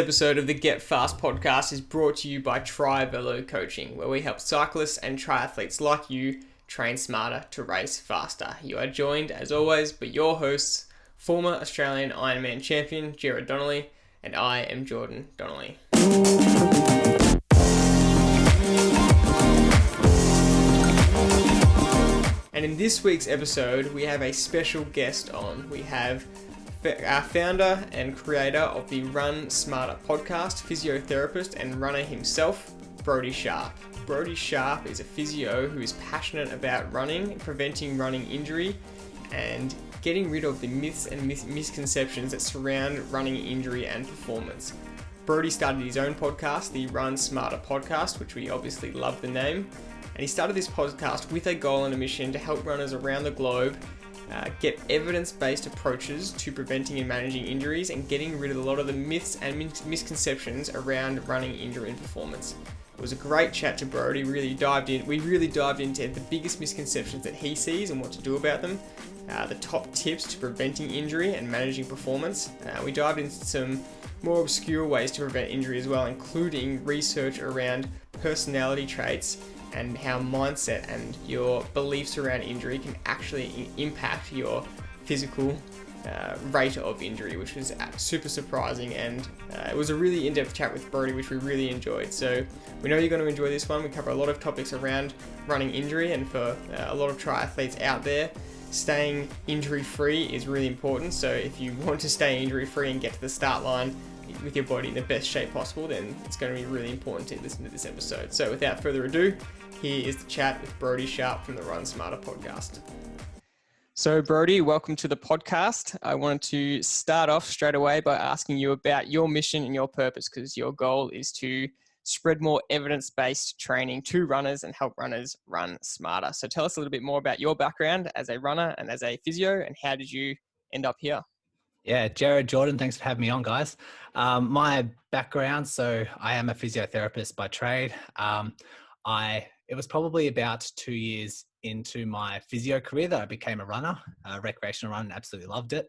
Episode of the Get Fast podcast is brought to you by Tri-Velo Coaching, where we help cyclists and triathletes like you train smarter to race faster. You are joined, as always, by your hosts, former Australian Ironman Champion Gerard Donnelly, and I am Jordan Donnelly. And in this week's episode, we have a special guest on. We have our founder and creator of the Run Smarter podcast, physiotherapist and runner himself, Brodie Sharpe. Brodie Sharpe is a physio who is passionate about running, preventing running injury, and getting rid of the myths and misconceptions that surround running injury and performance. Brodie started his own podcast, the Run Smarter podcast, which we obviously love the name, and he started this podcast with a goal and a mission to help runners around the globe get evidence-based approaches to preventing and managing injuries and getting rid of a lot of the myths and misconceptions around running injury and performance. It was a great chat to Brodie. We really dived into the biggest misconceptions that he sees and what to do about them, the top tips to preventing injury and managing performance. We dived into some more obscure ways to prevent injury as well, including research around personality traits and how mindset and your beliefs around injury can actually impact your physical rate of injury, which was super surprising. And it was a really in-depth chat with Brodie, which we really enjoyed. So we know you're going to enjoy this one. We cover a lot of topics around running injury, and for a lot of triathletes out there, staying injury-free is really important. So if you want to stay injury-free and get to the start line with your body in the best shape possible, then it's going to be really important to listen to this episode. So without further ado, here is the chat with Brodie Sharpe from the Run Smarter podcast. So Brodie, welcome to the podcast. I wanted to start off straight away by asking you about your mission and your purpose, because your goal is to spread more evidence-based training to runners and help runners run smarter. So tell us a little bit more about your background as a runner and as a physio, and how did you end up here? Yeah, Jared, Jordan, thanks for having me on, guys. My background, so I am a physiotherapist by trade. It was probably about 2 years into my physio career that I became a runner, a recreational runner, and absolutely loved it,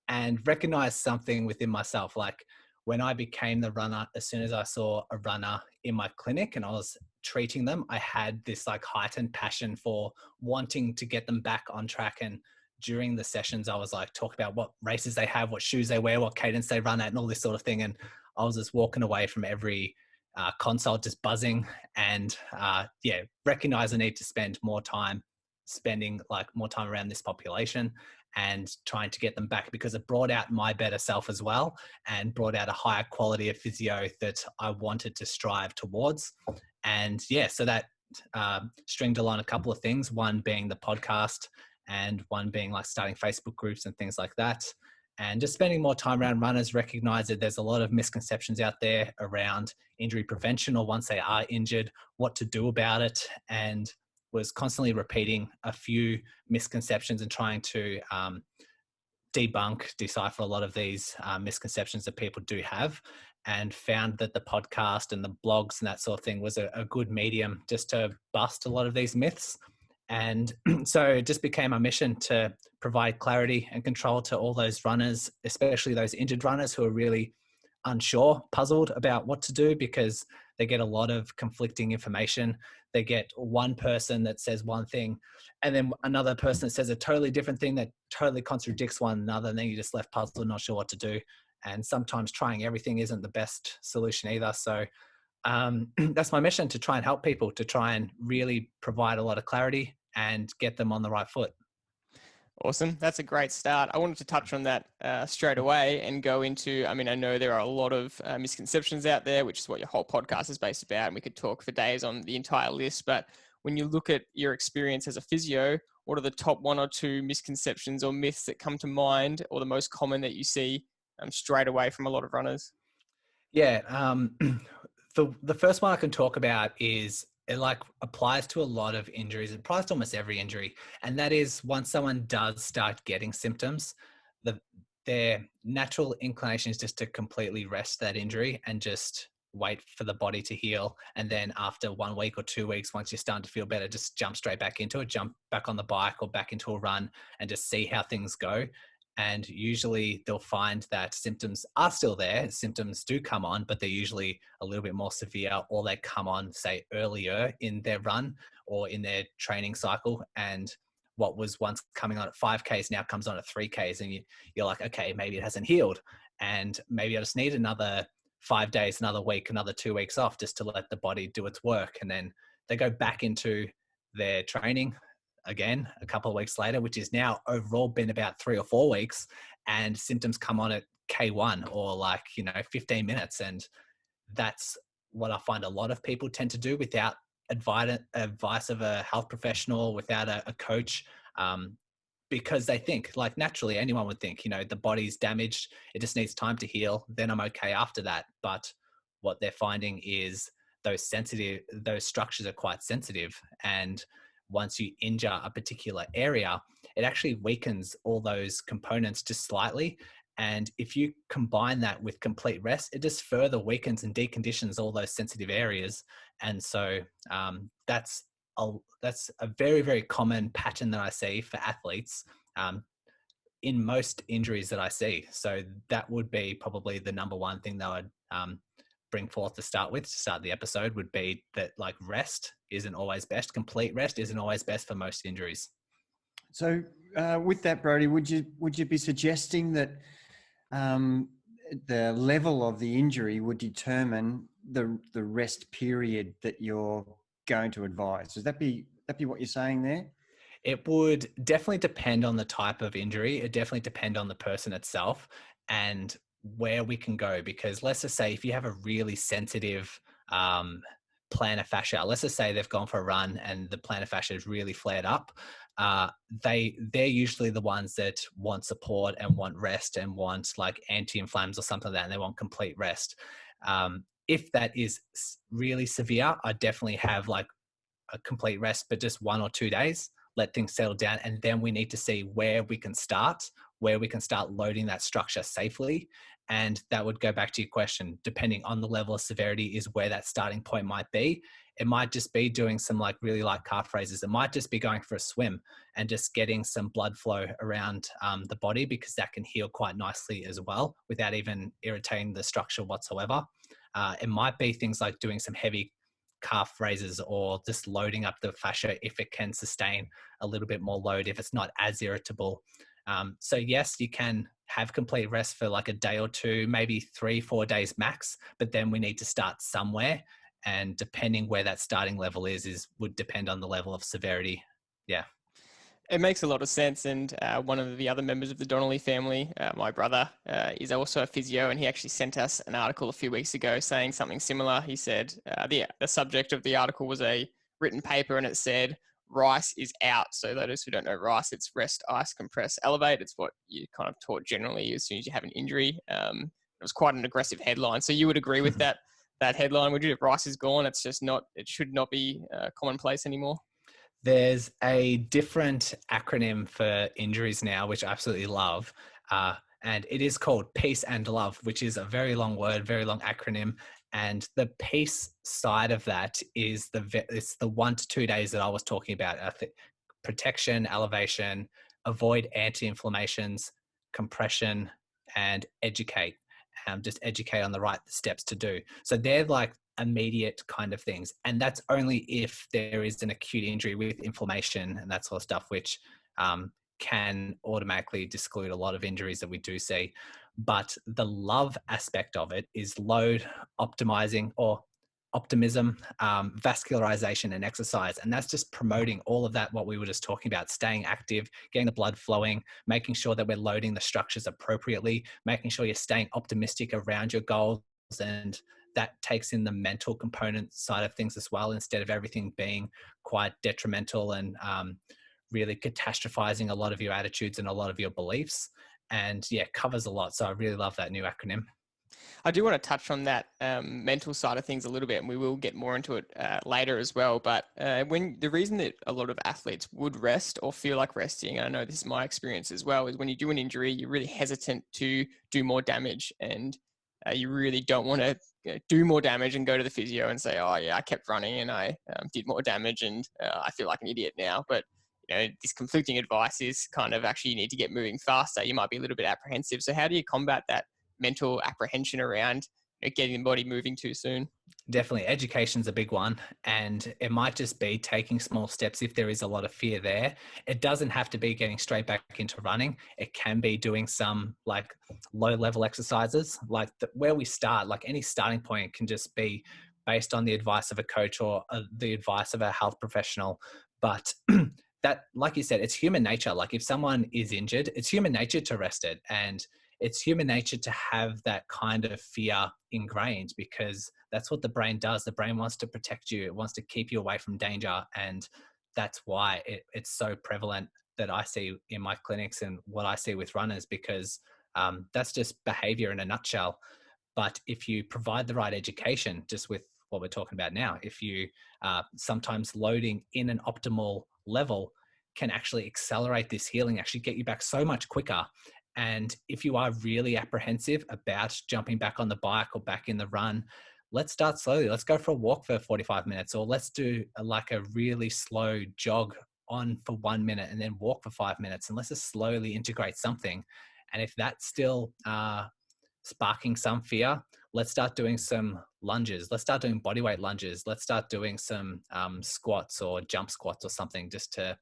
and recognized something within myself. Like when I became the runner, as soon as I saw a runner in my clinic and I was treating them, I had this like heightened passion for wanting to get them back on track. And during the sessions, I was like, talk about what races they have, what shoes they wear, what cadence they run at, and all this sort of thing. And I was just walking away from every consult just buzzing, and recognize the need to spend more time around this population and trying to get them back, because it brought out my better self as well, and brought out a higher quality of physio that I wanted to strive towards. And so that stringed along a couple of things, one being the podcast and one being like starting Facebook groups and things like that. And just spending more time around runners, recognize that there's a lot of misconceptions out there around injury prevention, or once they are injured, what to do about it. And was constantly repeating a few misconceptions and trying to decipher a lot of these misconceptions that people do have, and found that the podcast and the blogs and that sort of thing was a good medium just to bust a lot of these myths. And so it just became our mission to provide clarity and control to all those runners, especially those injured runners who are really unsure, puzzled about what to do, because they get a lot of conflicting information. They get one person that says one thing, and then another person that says a totally different thing that totally contradicts one another. And then you're just left puzzled, not sure what to do. And sometimes trying everything isn't the best solution either. So that's my mission, to try and help people, to try and really provide a lot of clarity and get them on the right foot. Awesome. That's a great start. I wanted to touch on that straight away and go into, I know there are a lot of misconceptions out there, which is what your whole podcast is based about. And we could talk for days on the entire list. But when you look at your experience as a physio, what are the top one or two misconceptions or myths that come to mind, or the most common that you see straight away from a lot of runners? Yeah. The first one I can talk about is, it applies to a lot of injuries. It applies to almost every injury. And that is, once someone does start getting symptoms, their natural inclination is just to completely rest that injury and just wait for the body to heal. And then after 1 week or 2 weeks, once you're starting to feel better, just jump straight back into it, jump back on the bike or back into a run and just see how things go. And usually they'll find that symptoms are still there. Symptoms do come on, but they're usually a little bit more severe, or they come on, say, earlier in their run or in their training cycle. And what was once coming on at 5Ks now comes on at 3Ks. And you're like, okay, maybe it hasn't healed. And maybe I just need another 5 days, another week, another 2 weeks off just to let the body do its work. And then they go back into their training again a couple of weeks later, which is now overall been about 3 or 4 weeks, and symptoms come on at K1 or 15 minutes. And that's what I find a lot of people tend to do without advice of a health professional, without a coach, because they think, like, naturally anyone would think, the body's damaged, it just needs time to heal, then I'm okay after that. But what they're finding is those structures are quite sensitive, and once you injure a particular area, it actually weakens all those components just slightly. And if you combine that with complete rest, it just further weakens and deconditions all those sensitive areas. And so that's a very, very common pattern that I see for athletes in most injuries that I see. So that would be probably the number one thing that I would bring forth to start the episode, would be that, like, rest isn't always best. Complete rest isn't always best for most injuries. So with that, Brodie, would you be suggesting that the level of the injury would determine the rest period that you're going to advise? Would that be what you're saying there? It would definitely depend on the type of injury. It definitely depend on the person itself and where we can go. Because let's just say if you have a really sensitive plantar fascia, let's just say they've gone for a run and the plantar fascia is really flared up. They're usually the ones that want support and want rest and want like anti-inflammatories or something like that, and they want complete rest. If that is really severe, I definitely have like a complete rest, but just 1 or 2 days, let things settle down. And then we need to see where we can start loading that structure safely. And that would go back to your question, depending on the level of severity is where that starting point might be. It might just be doing some like really light calf raises. It might just be going for a swim and just getting some blood flow around the body, because that can heal quite nicely as well without even irritating the structure whatsoever. It might be things like doing some heavy calf raises or just loading up the fascia if it can sustain a little bit more load, if it's not as irritable. So yes, you can have complete rest for like a day or two, maybe 3-4 days max, but then we need to start somewhere. And depending where that starting level would depend on the level of severity. Yeah. It makes a lot of sense. And one of the other members of the Donnelly family, my brother, is also a physio, and he actually sent us an article a few weeks ago saying something similar. He said the subject of the article was a written paper, and it said RICE is out. So those who don't know RICE, it's rest, ice, compress, elevate. It's what you kind of taught generally as soon as you have an injury. It was quite an aggressive headline. So you would agree with that headline, would you? If RICE is gone, it should not be commonplace anymore. There's a different acronym for injuries now, which I absolutely love. And it is called Peace and Love, which is a very long word, very long acronym. And the peace side of that is it's the 1 to 2 days that I was talking about. Protection, elevation, avoid anti-inflammations, compression, and educate. Just educate on the right steps to do. So they're like immediate kind of things. And that's only if there is an acute injury with inflammation and that sort of stuff, which can automatically disclude a lot of injuries that we do see. But the love aspect of it is load optimizing or optimism, vascularization and exercise. And that's just promoting all of that, what we were just talking about, staying active, getting the blood flowing, making sure that we're loading the structures appropriately, making sure you're staying optimistic around your goals. And that takes in the mental component side of things as well, instead of everything being quite detrimental and really catastrophizing a lot of your attitudes and a lot of your beliefs. And yeah, covers a lot. So I really love that new acronym. I do want to touch on that mental side of things a little bit, and we will get more into it later as well. But the reason that a lot of athletes would rest or feel like resting, and I know this is my experience as well, is when you do an injury, you're really hesitant to do more damage, and you really don't want to do more damage and go to the physio and say, oh yeah, I kept running and I did more damage and I feel like an idiot now. But this conflicting advice is kind of actually you need to get moving faster. You might be a little bit apprehensive. So how do you combat that mental apprehension around getting the body moving too soon? Definitely. Education's a big one. And it might just be taking small steps if there is a lot of fear there. It doesn't have to be getting straight back into running. It can be doing some like low level exercises, like where we start, like any starting point can just be based on the advice of a coach or the advice of a health professional. But that, like you said, it's human nature. Like if someone is injured, it's human nature to rest it. And it's human nature to have that kind of fear ingrained because that's what the brain does. The brain wants to protect you. It wants to keep you away from danger. And that's why it's so prevalent that I see in my clinics and what I see with runners, because that's just behavior in a nutshell. But if you provide the right education, just with what we're talking about now, if you sometimes loading in an optimal level can actually accelerate this healing, actually get you back so much quicker. And if you are really apprehensive about jumping back on the bike or back in the run, let's start slowly. Let's go for a walk for 45 minutes, or let's do like a really slow jog on for 1 minute and then walk for 5 minutes. And let's just slowly integrate something. And if that's still sparking some fear, let's start doing some lunges. Let's start doing bodyweight lunges. Let's start doing some squats or jump squats or something, just to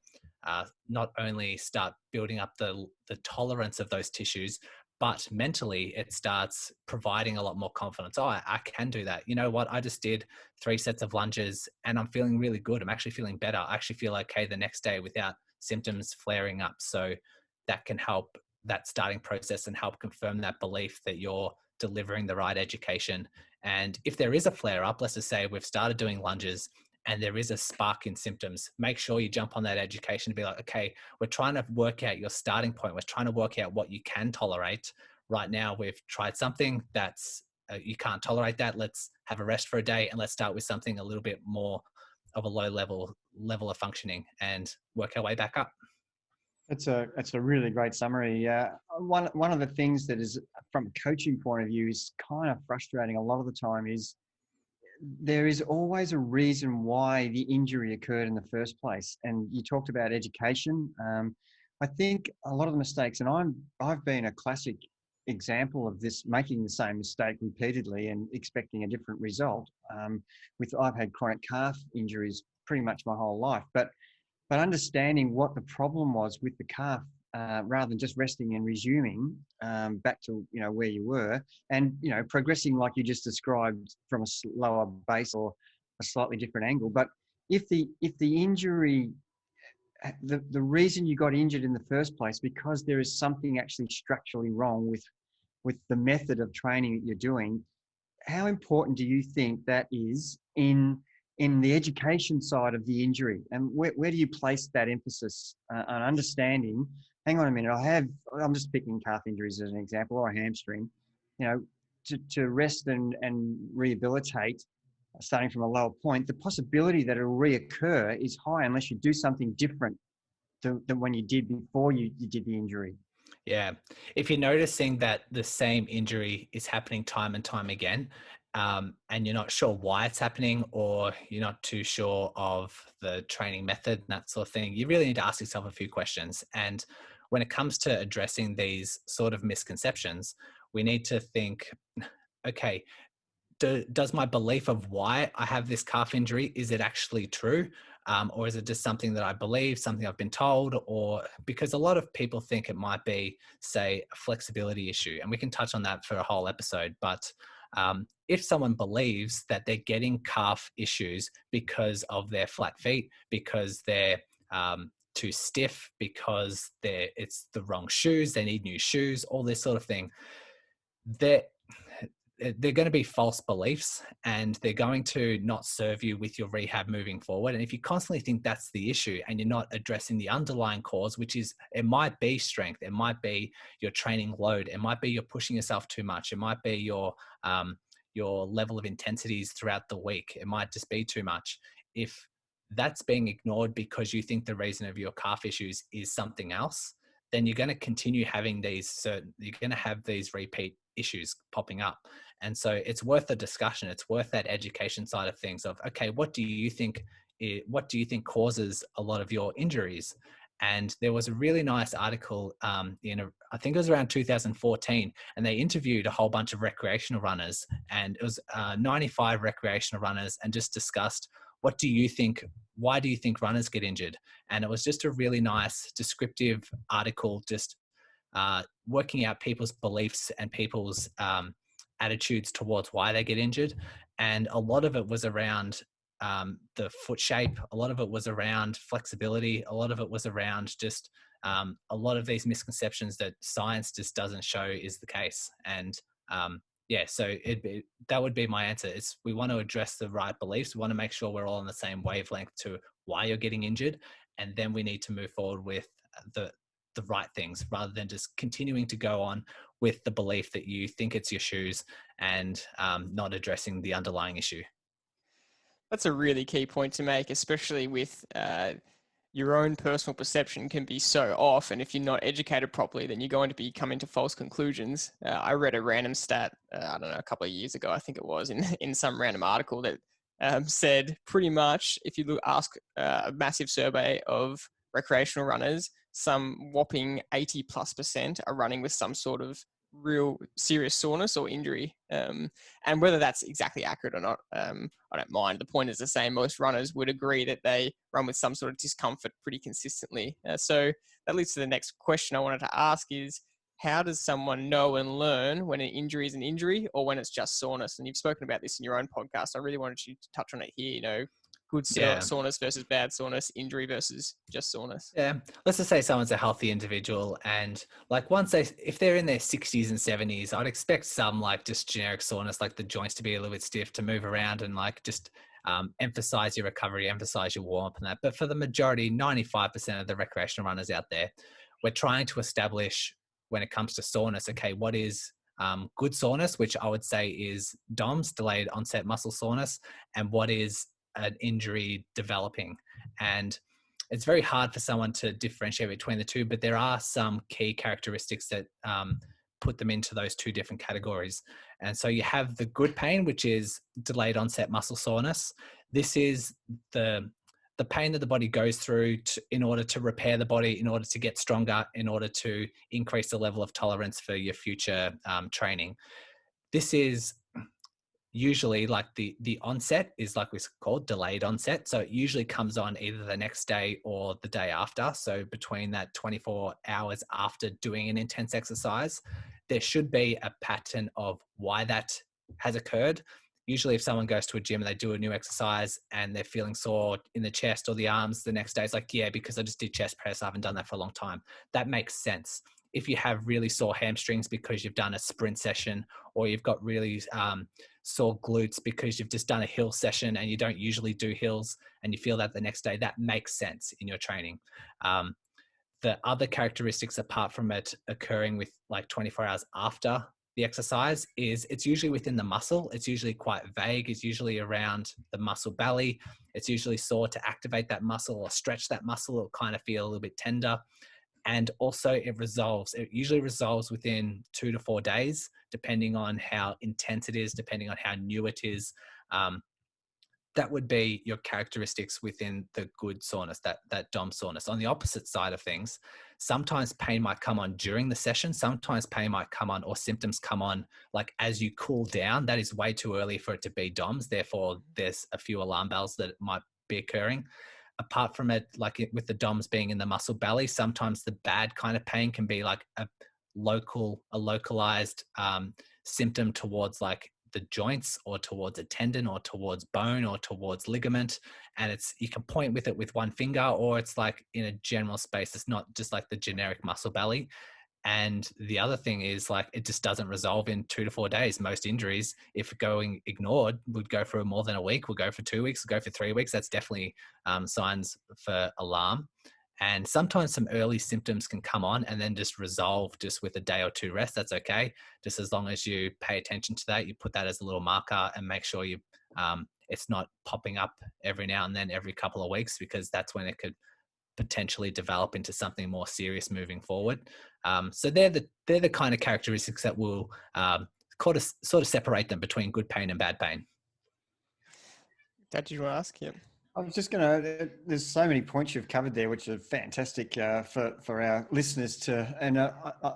not only start building up the tolerance of those tissues, but mentally it starts providing a lot more confidence. Oh, I can do that. You know what? I just did 3 sets of lunges and I'm feeling really good. I'm actually feeling better. I actually feel okay the next day without symptoms flaring up. So that can help that starting process and help confirm that belief that you're delivering the right education. And if there is a flare up, let's just say we've started doing lunges and there is a spark in symptoms, make sure you jump on that education to be like, okay, we're trying to work out your starting point. We're trying to work out what you can tolerate. Right now, we've tried something that's, you can't tolerate that. Let's have a rest for a day and let's start with something a little bit more of a low level of functioning and work our way back up. That's a really great summary. One of the things that is, from a coaching point of view, is kind of frustrating a lot of the time is there is always a reason why the injury occurred in the first place. And you talked about education. I think a lot of the mistakes, and I've been a classic example of this, making the same mistake repeatedly and expecting a different result. I've had chronic calf injuries pretty much my whole life, but understanding what the problem was with the calf, rather than just resting and resuming back to where you were, and progressing like you just described from a lower base or a slightly different angle. But if the injury, the reason you got injured in the first place, because there is something actually structurally wrong with the method of training that you're doing, how important do you think that is in the education side of the injury? And where do you place that emphasis on understanding, hang on a minute, I'm just picking calf injuries as an example, or a hamstring, to rest and rehabilitate, starting from a lower point, the possibility that it'll reoccur is high unless you do something different than when you did before you did the injury. Yeah. If you're noticing that the same injury is happening time and time again, and you're not sure why it's happening, or you're not too sure of the training method and that sort of thing, you really need to ask yourself a few questions. And when it comes to addressing these sort of misconceptions, we need to think, okay, does my belief of why I have this calf injury, is it actually true? Or is it just something that I believe, something I've been told? Or because a lot of people think it might be, say, a flexibility issue, and we can touch on that for a whole episode. But if someone believes that they're getting calf issues because of their flat feet, because they're too stiff, because it's the wrong shoes, they need new shoes, all this sort of thing, they're going to be false beliefs, and they're going to not serve you with your rehab moving forward. And if you constantly think that's the issue and you're not addressing the underlying cause, which is, it might be strength, it might be your training load, it might be you're pushing yourself too much, it might be your level of intensities throughout the week, it might just be too much. If that's being ignored because you think the reason of your calf issues is something else, then you're going to continue having you're going to have these repeat issues popping up. And so it's worth the discussion. It's worth that education side of things of, okay, what do you think causes a lot of your injuries? And there was a really nice article I think it was around 2014, and they interviewed a whole bunch of recreational runners, and it was 95 recreational runners, and just discussed, why do you think runners get injured? And it was just a really nice descriptive article, just working out people's beliefs and people's attitudes towards why they get injured. And a lot of it was around the foot shape. A lot of it was around flexibility. A lot of it was around just a lot of these misconceptions that science just doesn't show is the case. And so that would be my answer. We want to address the right beliefs. We want to make sure we're all on the same wavelength to why you're getting injured. And then we need to move forward with the right things, rather than just continuing to go on with the belief that you think it's your shoes and not addressing the underlying issue. That's a really key point to make, especially with your own personal perception can be so off. And if you're not educated properly, then you're going to be coming to false conclusions. I read a random stat, I don't know, a couple of years ago, I think it was, in some random article that said pretty much if you ask a massive survey of recreational runners, some whopping 80+% are running with some sort of real serious soreness or injury. And whether that's exactly accurate or not, I don't mind. The point is the same. Most runners would agree that they run with some sort of discomfort pretty consistently. So that leads to the next question I wanted to ask is, how does someone know and learn when an injury is an injury or when it's just soreness? And you've spoken about this in your own podcast. I really wanted you to touch on it here, good soreness versus bad soreness, injury versus just soreness. Yeah. Let's just say someone's a healthy individual, and if they're in their 60s and 70s, I'd expect some just generic soreness, like the joints to be a little bit stiff, to move around and just emphasize your recovery, emphasize your warmth and that. But for the majority, 95% of the recreational runners out there, we're trying to establish, when it comes to soreness, okay, what is good soreness, which I would say is DOMS, delayed onset muscle soreness, and what is an injury developing. And it's very hard for someone to differentiate between the two, but there are some key characteristics that put them into those two different categories. And so you have the good pain, which is delayed onset muscle soreness. This is the pain that the body goes through in order to repair the body, in order to get stronger, in order to increase the level of tolerance for your future training. This is usually the onset is we call delayed onset. So it usually comes on either the next day or the day after. So between that 24 hours after doing an intense exercise, there should be a pattern of why that has occurred. Usually if someone goes to a gym and they do a new exercise and they're feeling sore in the chest or the arms, the next day it's because I just did chest press. I haven't done that for a long time. That makes sense. If you have really sore hamstrings because you've done a sprint session, or you've got really sore glutes because you've just done a hill session and you don't usually do hills and you feel that the next day, that makes sense in your training. The other characteristics, apart from it occurring with 24 hours after the exercise, is it's usually within the muscle. It's usually quite vague. It's usually around the muscle belly. It's usually sore to activate that muscle or stretch that muscle, or kind of feel a little bit tender. And also it usually resolves within 2 to 4 days, depending on how intense it is, depending on how new it is. That would be your characteristics within the good soreness, that DOM soreness. On the opposite side of things, sometimes pain might come on during the session. Sometimes pain might come on, or symptoms come on as you cool down. That is way too early for it to be DOMS. Therefore, there's a few alarm bells that might be occurring. Apart from it, with the DOMS being in the muscle belly, sometimes the bad kind of pain can be a localized symptom towards the joints, or towards a tendon, or towards bone, or towards ligament. And you can point with it with one finger, or it's in a general space. It's not just the generic muscle belly. And the other thing is it just doesn't resolve in 2 to 4 days. Most injuries, if going ignored, would go for more than a week, will go for 2 weeks, will go for 3 weeks. That's definitely signs for alarm. And sometimes some early symptoms can come on and then just resolve just with a day or two rest. That's okay. Just as long as you pay attention to that, you put that as a little marker and make sure it's not popping up every now and then every couple of weeks, because that's when it could potentially develop into something more serious moving forward. So they're the kind of characteristics that will sort of separate them between good pain and bad pain. Did you want to ask? Yeah. I was just going to, there's so many points you've covered there, which are fantastic for our listeners to, and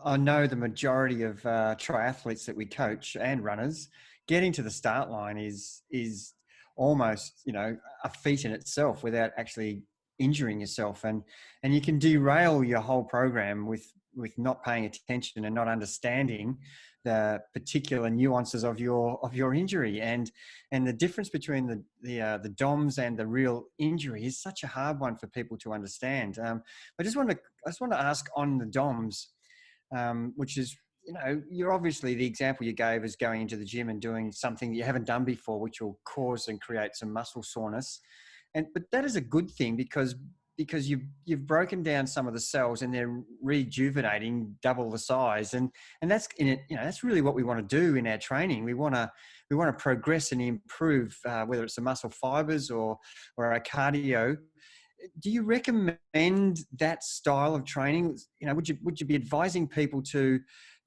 I know the majority of triathletes that we coach and runners, getting to the start line is almost, a feat in itself without actually injuring yourself. And you can derail your whole program with not paying attention and not understanding the particular nuances of your injury, and the difference between the DOMS and the real injury is such a hard one for people to understand. I just want to ask on the DOMS, which is, you're obviously, the example you gave is going into the gym and doing something that you haven't done before, which will cause and create some muscle soreness, but that is a good thing because you've broken down some of the cells and they're rejuvenating double the size, and that's in it. That's really what we want to do in our training. We want to progress and improve, whether it's the muscle fibers or our cardio. Do you recommend that style of training? Would you be advising people to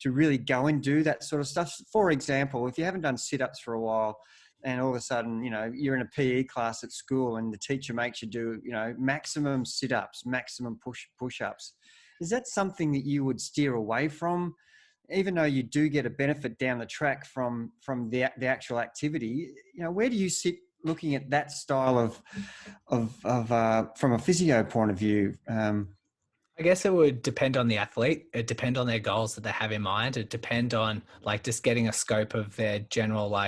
really go and do that sort of stuff? For example, if you haven't done sit-ups for a while, and all of a sudden, you're in a PE class at school and the teacher makes you do, maximum sit-ups, maximum push-ups. Is that something that you would steer away from, even though you do get a benefit down the track from the actual activity? Where do you sit looking at that style of from a physio point of view? I guess it would depend on the athlete. It depend on their goals that they have in mind. It depend on just getting a scope of their general,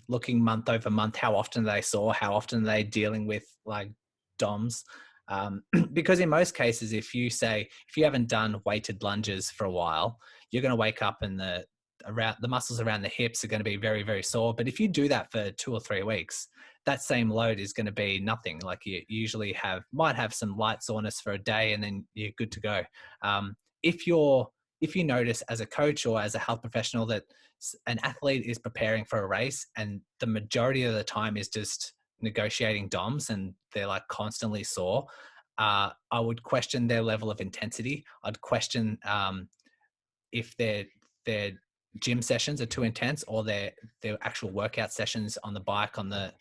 looking month over month, how often they saw, how often they dealing with DOMS. Because in most cases, if you haven't done weighted lunges for a while, you're going to wake up and the muscles around the hips are going to be very, very sore. But if you do that for 2 or 3 weeks, that same load is going to be nothing. Like you usually might have some light soreness for a day and then you're good to go. If you notice as a coach or as a health professional that an athlete is preparing for a race and the majority of the time is just negotiating DOMS and they're constantly sore, I would question their level of intensity. I'd question if their gym sessions are too intense or their actual workout sessions on the bike, on the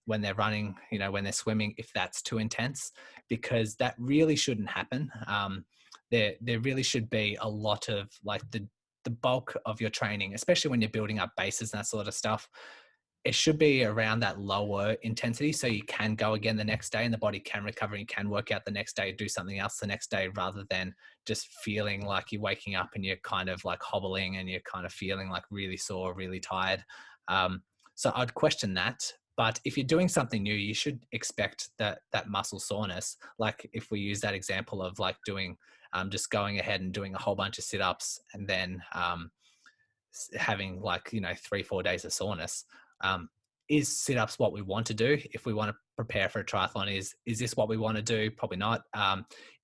when they're running, when they're swimming, if that's too intense, because that really shouldn't happen. There really should be a lot of the bulk of your training, especially when you're building up bases and that sort of stuff. It should be around that lower intensity so you can go again the next day and the body can recover and you can work out the next day, do something else the next day, rather than just feeling like you're waking up and you're kind of hobbling and you're kind of feeling really sore, really tired. So I'd question that. But if you're doing something new, you should expect that muscle soreness. Like if we use that example of doing, just going ahead and doing a whole bunch of sit-ups and then having 3-4 days of soreness. Is sit-ups what we want to do? If we want to prepare for a triathlon, is this what we want to do? Probably not.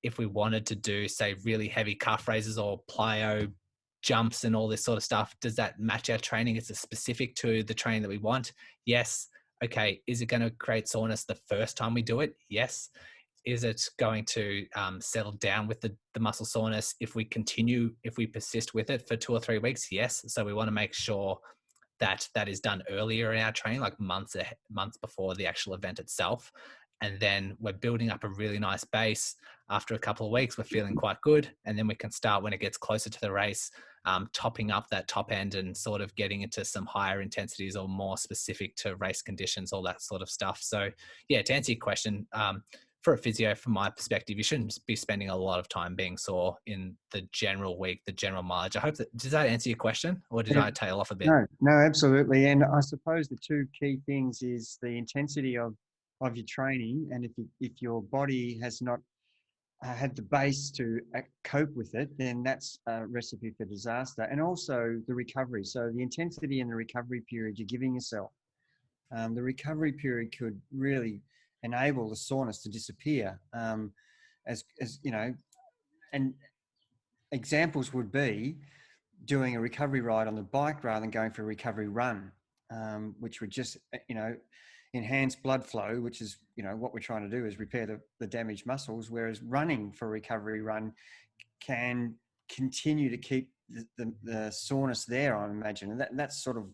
If we wanted to do, say, really heavy calf raises or plyo jumps and all this sort of stuff, does that match our training? Is it specific to the training that we want? Yes. Okay. Is it going to create soreness the first time we do it? Yes. Is it going to settle down with the muscle soreness if we persist with it for 2 or 3 weeks? Yes. So we want to make sure that is done earlier in our training, months before the actual event itself. And then we're building up a really nice base. After a couple of weeks, we're feeling quite good. And then we can start, when it gets closer to the race, topping up that top end and sort of getting into some higher intensities or more specific to race conditions, all that sort of stuff. So yeah, to answer your question, for a physio, from my perspective, you shouldn't be spending a lot of time being sore in the general week, the general mileage. I hope does that answer your question, or did I tail off a bit? No, absolutely. And I suppose the two key things is the intensity of your training, and if your body has not had the base to cope with it, then that's a recipe for disaster. And also the recovery. So the intensity and the recovery period you're giving yourself. The recovery period could really enable the soreness to disappear, as and examples would be doing a recovery ride on the bike rather than going for a recovery run, which would just enhance blood flow, which is what we're trying to do is repair the damaged muscles, whereas running for a recovery run can continue to keep the soreness there, I imagine. And that's sort of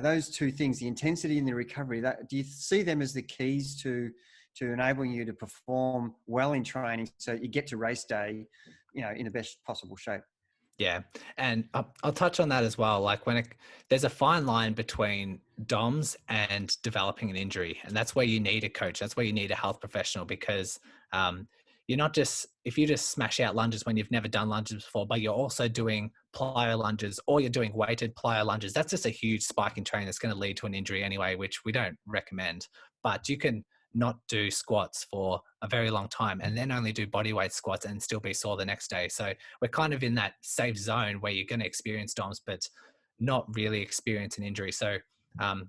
those two things, the intensity and the recovery, do you see them as the keys to to enable you to perform well in training, so you get to race day, in the best possible shape. Yeah. And I'll touch on that as well. Like there's a fine line between DOMS and developing an injury. And that's where you need a coach. That's where you need a health professional, because you're not just, if you just smash out lunges when you've never done lunges before, but you're also doing plyo lunges, or you're doing weighted plyo lunges, that's just a huge spike in training that's going to lead to an injury anyway, which we don't recommend. But you can not do squats for a very long time and then only do body weight squats and still be sore the next day. So we're kind of in that safe zone where you're going to experience DOMS, but not really experience an injury. So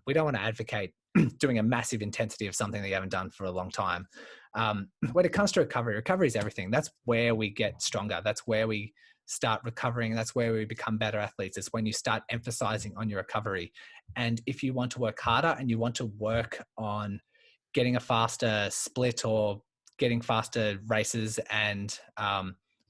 we don't want to advocate doing a massive intensity of something that you haven't done for a long time. When it comes to recovery is everything. That's where we get stronger. That's where we start recovering. That's where we become better athletes. It's when you start emphasizing on your recovery. And if you want to work harder and you want to work on getting a faster split or getting faster races and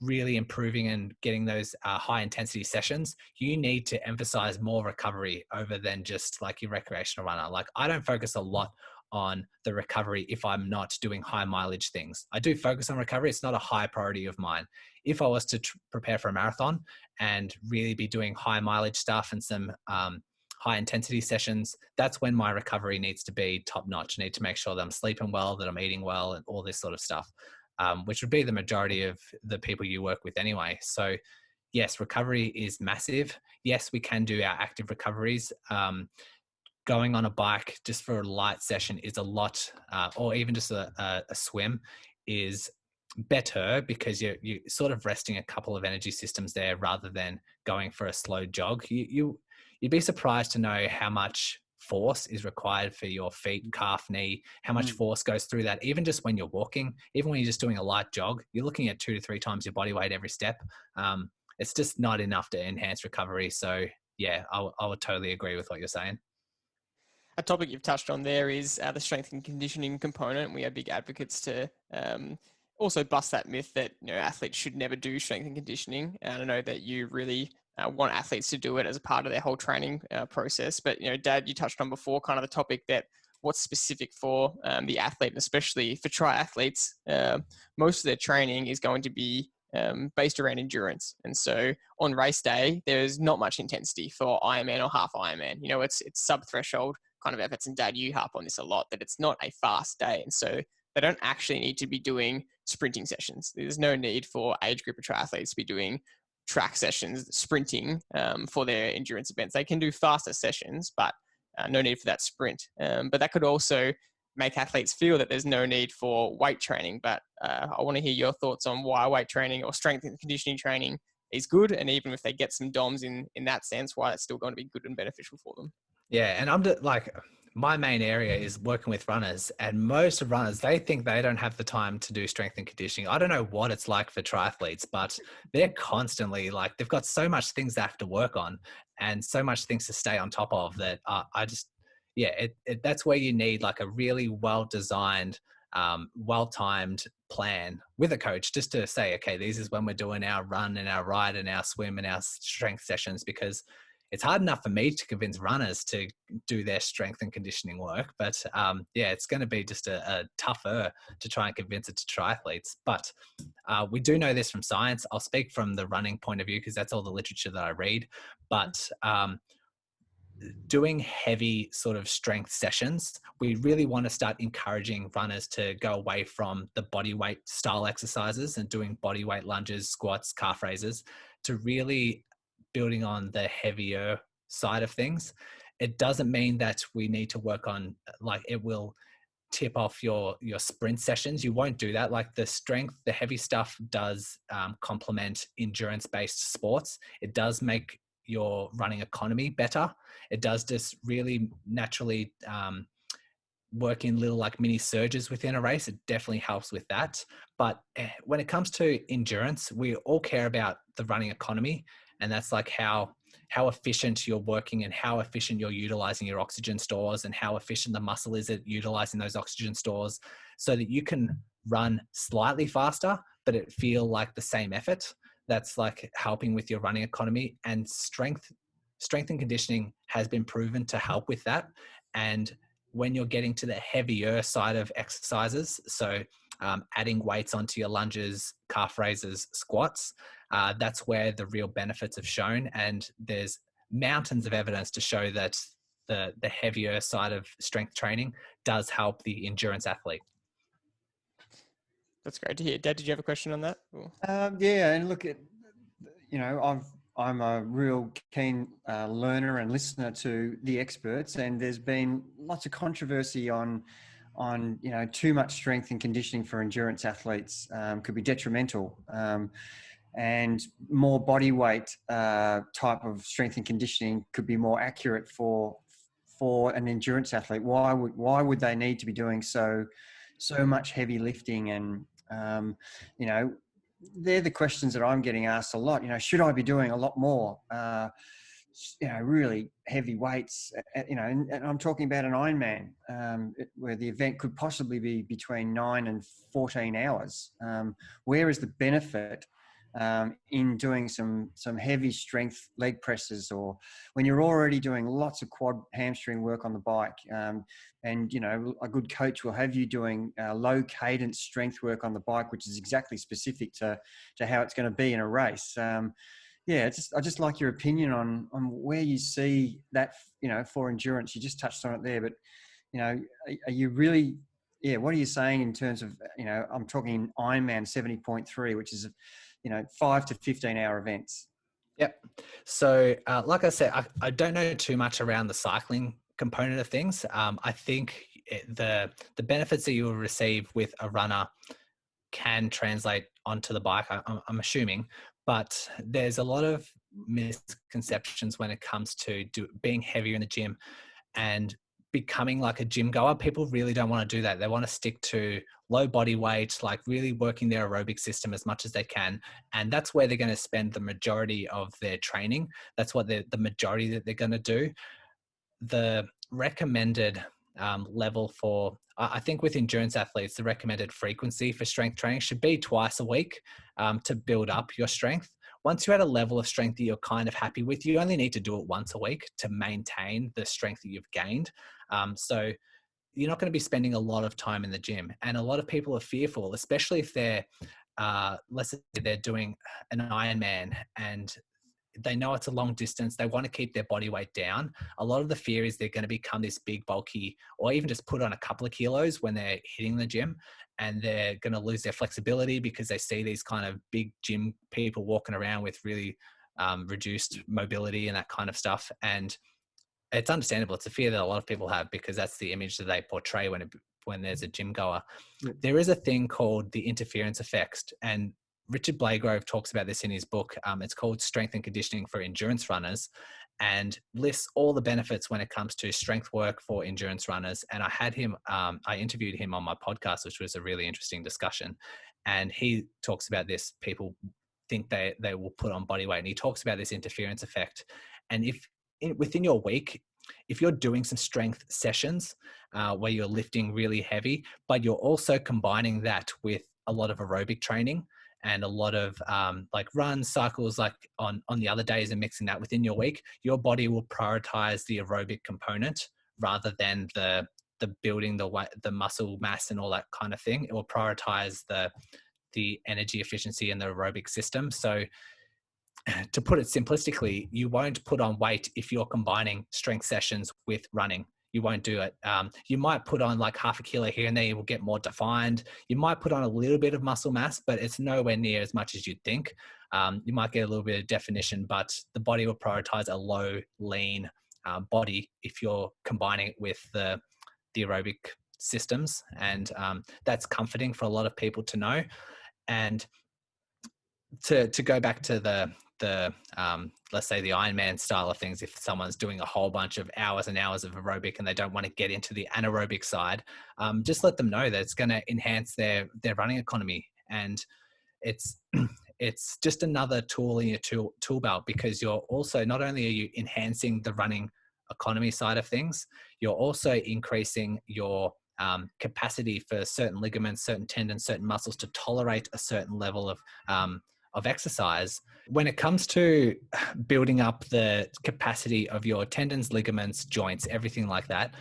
really improving and getting those high intensity sessions, you need to emphasize more recovery over than just like your recreational runner. Like, I don't focus a lot on the recovery if I'm not doing high mileage things. I do focus on recovery. It's not a high priority of mine. If I was to prepare for a marathon and really be doing high mileage stuff and some high intensity sessions, that's when my recovery needs to be top notch. I need to make sure that I'm sleeping well, that I'm eating well, and all this sort of stuff, which would be the majority of the people you work with anyway. So yes, recovery is massive. Yes, we can do our active recoveries. Going on a bike just for a light session is a lot, or even just a swim is better, because you're sort of resting a couple of energy systems there rather than going for a slow jog. You'd be surprised to know how much force is required for your feet, calf, knee, how much force goes through that. Even just when you're walking, even when you're just doing a light jog, you're looking at 2 to 3 times your body weight every step. It's just not enough to enhance recovery. So yeah, I would totally agree with what you're saying. A topic you've touched on there is the strength and conditioning component. We are big advocates to also bust that myth that athletes should never do strength and conditioning. And I know that you really want athletes to do it as a part of their whole training process. But Dad, you touched on before kind of the topic that what's specific for the athlete, and especially for triathletes, most of their training is going to be based around endurance. And so on race day, there's not much intensity for Ironman or half Ironman. It's sub-threshold kind of efforts, and Dad, you harp on this a lot, that it's not a fast day. And so they don't actually need to be doing sprinting sessions. There's no need for age group of triathletes to be doing track sessions, sprinting for their endurance events. They can do faster sessions, but no need for that sprint. But that could also make athletes feel that there's no need for weight training. But I want to hear your thoughts on why weight training or strength and conditioning training is good. And even if they get some DOMs in that sense, why it's still going to be good and beneficial for them. Yeah. And my main area is working with runners, and most runners, they think they don't have the time to do strength and conditioning. I don't know what it's like for triathletes, but they're constantly they've got so much things they have to work on and so much things to stay on top of that. That's where you need a really well-designed, well-timed plan with a coach, just to say, okay, this is when we're doing our run and our ride and our swim and our strength sessions, because it's hard enough for me to convince runners to do their strength and conditioning work. But it's going to be just a tougher to try and convince it to triathletes. But we do know this from science. I'll speak from the running point of view, because that's all the literature that I read. But doing heavy sort of strength sessions, we really want to start encouraging runners to go away from the body weight style exercises and doing body weight lunges, squats, calf raises, to really building on the heavier side of things. It doesn't mean that we need to work on it will tip off your sprint sessions. You won't do that. The strength, the heavy stuff does complement endurance-based sports. It does make your running economy better. It does just really naturally work in little mini surges within a race. It definitely helps with that. But when it comes to endurance, we all care about the running economy. And that's how efficient you're working and how efficient you're utilizing your oxygen stores and how efficient the muscle is at utilizing those oxygen stores, so that you can run slightly faster, but it feel like the same effort. That's helping with your running economy. And strength and conditioning has been proven to help with that. And when you're getting to the heavier side of exercises, so adding weights onto your lunges, calf raises, squats, that's where the real benefits have shown. And there's mountains of evidence to show that the heavier side of strength training does help the endurance athlete. That's great to hear. Dad, did you have a question on that? Yeah, and look, I'm a real keen learner and listener to the experts, and there's been lots of controversy on too much strength and conditioning for endurance athletes could be detrimental, and more body weight type of strength and conditioning could be more accurate for an endurance athlete. Why would they need to be doing so much heavy lifting? And they're the questions that I'm getting asked a lot. Should I be doing a lot more really heavy weights, and I'm talking about an Ironman, where the event could possibly be between 9 and 14 hours. Where is the benefit in doing some heavy strength leg presses, or when you're already doing lots of quad hamstring work on the bike, and a good coach will have you doing low cadence strength work on the bike, which is exactly specific to how it's going to be in a race. I just like your opinion on where you see that, for endurance. You just touched on it there, but, are you really, what are you saying in terms of, I'm talking Ironman 70.3, which is, 5 to 15 hour events. Yep. So, like I said, I don't know too much around the cycling component of things. I think the benefits that you will receive with a runner can translate onto the bike, I'm assuming, but there's a lot of misconceptions when it comes to being heavier in the gym and becoming like a gym goer. People really don't want to do that. They want to stick to low body weight, like really working their aerobic system as much as they can. And that's where they're going to spend the majority of their training. That's what the majority that they're going to do. The recommended level for, I think with endurance athletes, the recommended frequency for strength training should be twice a week to build up your strength. Once you're at a level of strength that you're kind of happy with, you only need to do it once a week to maintain the strength that you've gained. So you're not going to be spending a lot of time in the gym. And a lot of people are fearful, especially if they're, let's say they're doing an Ironman and they know it's a long distance. They want to keep their body weight down. A lot of the fear is they're going to become this big, bulky, or even just put on a couple of kilos when they're hitting the gym, and they're going to lose their flexibility because they see these kind of big gym people walking around with really reduced mobility and that kind of stuff. And it's understandable. It's a fear that a lot of people have because that's the image that they portray when there's a gym goer. Yeah. There is a thing called the interference effect, and Richard Blagrove talks about this in his book. It's called Strength and Conditioning for Endurance Runners, and lists all the benefits when it comes to strength work for endurance runners. And I interviewed him on my podcast, which was a really interesting discussion. And he talks about this. People think they will put on body weight, and he talks about this interference effect. And within your week, if you're doing some strength sessions where you're lifting really heavy, but you're also combining that with a lot of aerobic training and a lot of like runs, cycles, like on the other days, and mixing that within your week, your body will prioritize the aerobic component rather than the building the muscle mass and all that kind of thing. It will prioritize the energy efficiency and the aerobic system. So to put it simplistically, you won't put on weight if you're combining strength sessions with running. You won't do it. You might put on like half a kilo here and there, you will get more defined. You might put on a little bit of muscle mass, but it's nowhere near as much as you'd think. You might get a little bit of definition, but the body will prioritize a low, lean body if you're combining it with the aerobic systems. And that's comforting for a lot of people to know. And to go back to the let's say the Ironman style of things, if someone's doing a whole bunch of hours and hours of aerobic and they don't want to get into the anaerobic side, just let them know that it's going to enhance their running economy. And it's just another tool in your tool belt, because you're also, not only are you enhancing the running economy side of things, you're also increasing your capacity for certain ligaments, certain tendons, certain muscles to tolerate a certain level of exercise. When it comes to building up the capacity of your tendons, ligaments, joints, everything like that,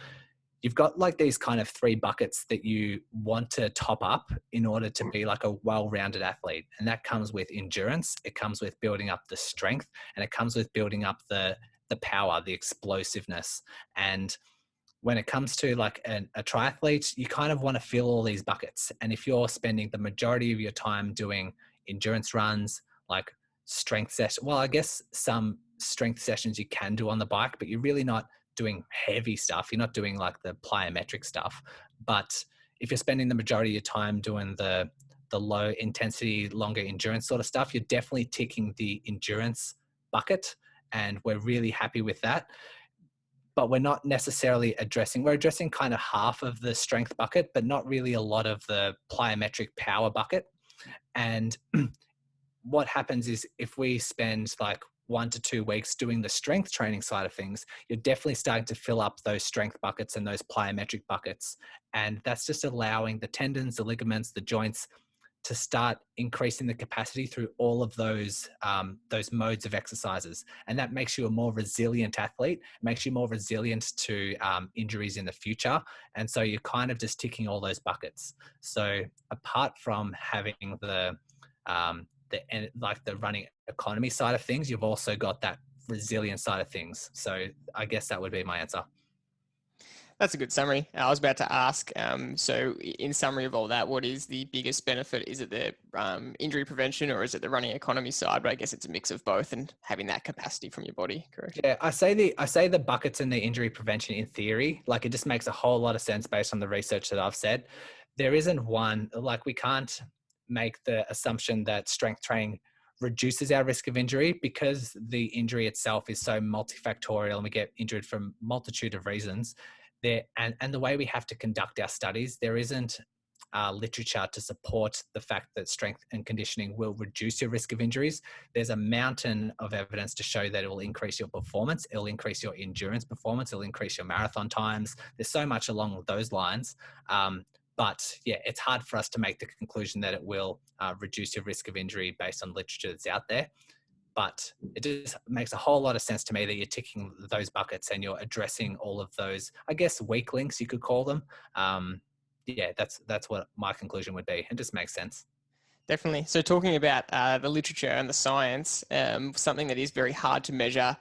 you've got like these kind of 3 buckets that you want to top up in order to be like a well-rounded athlete. And that comes with endurance, it comes with building up the strength, and it comes with building up the power, the explosiveness. And when it comes to like a triathlete, you kind of want to fill all these buckets. And if you're spending the majority of your time doing endurance runs, like strength sessions, well, I guess some strength sessions you can do on the bike, but you're really not doing heavy stuff. You're not doing like the plyometric stuff. But if you're spending the majority of your time doing the low intensity, longer endurance sort of stuff, you're definitely ticking the endurance bucket. And we're really happy with that. But we're not necessarily we're addressing kind of half of the strength bucket, but not really a lot of the plyometric power bucket. And what happens is if we spend like 1 to 2 weeks doing the strength training side of things, you're definitely starting to fill up those strength buckets and those plyometric buckets. And that's just allowing the tendons, the ligaments, the joints to start increasing the capacity through all of those modes of exercises. And that makes you a more resilient athlete, makes you more resilient to injuries in the future. And so you're kind of just ticking all those buckets. So apart from having the running economy side of things, you've also got that resilient side of things. So I guess that would be my answer. That's a good summary. I was about to ask, so in summary of all that, what is the biggest benefit? Is it the injury prevention or is it the running economy side? But I guess it's a mix of both and having that capacity from your body, correct? Yeah, I say the buckets and the injury prevention in theory, like it just makes a whole lot of sense based on the research that I've said. There isn't one, like we can't make the assumption that strength training reduces our risk of injury because the injury itself is so multifactorial and we get injured from multitude of reasons. And the way we have to conduct our studies, there isn't literature to support the fact that strength and conditioning will reduce your risk of injuries. There's a mountain of evidence to show that it will increase your performance, it'll increase your endurance performance, it'll increase your marathon times. There's so much along those lines. But yeah, it's hard for us to make the conclusion that it will reduce your risk of injury based on literature that's out there. But it just makes a whole lot of sense to me that you're ticking those buckets and you're addressing all of those, I guess, weak links, you could call them. Yeah, that's what my conclusion would be. It just makes sense. Definitely. So talking about the literature and the science, something that is very hard to measure